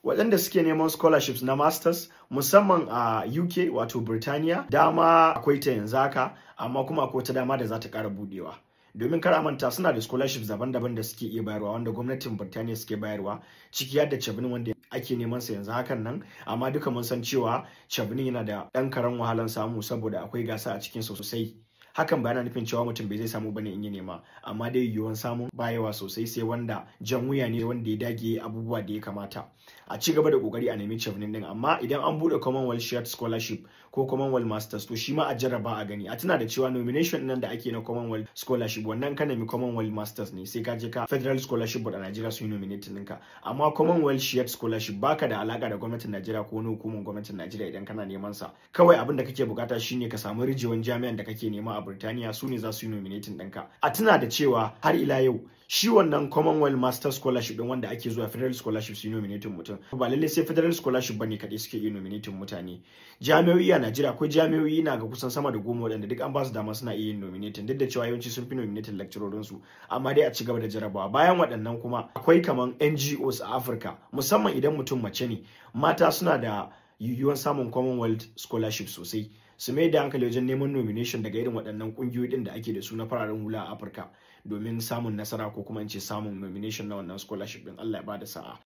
waɗanda suke neman scholarships na masters musamman a UK wato Birtaniya dama akwai ta yanzu haka, amma kuma akwai ta dama da za ta ƙara budewa. Domin kar a manta suna da scholarships daban-daban da suke iya bayarwa wanda gwamnatin Birtaniya suke bayarwa, ciki har da Chevening wanda ake neman sa yanzu hakan nan, amma duka mun san cewa Chevening yana da ɗan karen wahalan samu saboda akwai gasa a cikin sa sosai. Hakan ba yana nufin cewa mutum bai zai samu bane in yi nema, amma dai yiwuwan samun bayawa sosai sai wanda jan wuya ne wanda ya dage abubuwa da ya kamata. A ci gaba da kokari a nemi Chevening din, amma idan an bude Commonwealth Shared Scholarship ko Commonwealth Masters to shi ma a jarraba a gani. A tuna da cewa nomination nan da ake na Commonwealth Scholarship wannan ka nemi Commonwealth Masters ne sai ka je ka Federal Scholarship Board a Najeriya su yi nominating ɗinka, amma Commonwealth Shared Scholarship baka da alaka da gwamnatin Najeriya ko wani hukumar gwamnatin Najeriya idan kana neman sa. Kawai abin da kake bukata shine ka samu rijewan jami'an da kake nema a Birtaniya, su ne za su yi nominating ɗinka. A tuna da cewa har ila yau shi wannan Commonwealth Master Scholarship din wanda ake zuwa Federal Scholarship su yi nominating mutum, ba lalle sai Federal Scholarship bane kaɗai suke yi nominating mutane. Jami'o'i a Najeriya akwai jami'o'i na ga kusan sama da 10 waɗanda duk an ba su dama suna iya yin nominating, duk da cewa yawanci sun fi nominating lecturorin su, amma dai a ci gaba da jarabawa. Bayan waɗannan kuma akwai kaman NGOs a Afirka, musamman idan mutum mace ne, mata suna da yiwuwar samun Commonwealth Scholarship sosai. Su mai da hankali wajen neman nomination daga irin waɗannan ƙungiyoyi ɗin da ake da su na fararen hula a Afirka domin samun nasara ko kuma in ce samun nomination na wannan scholarship ɗin. Allah ya bada sa'a.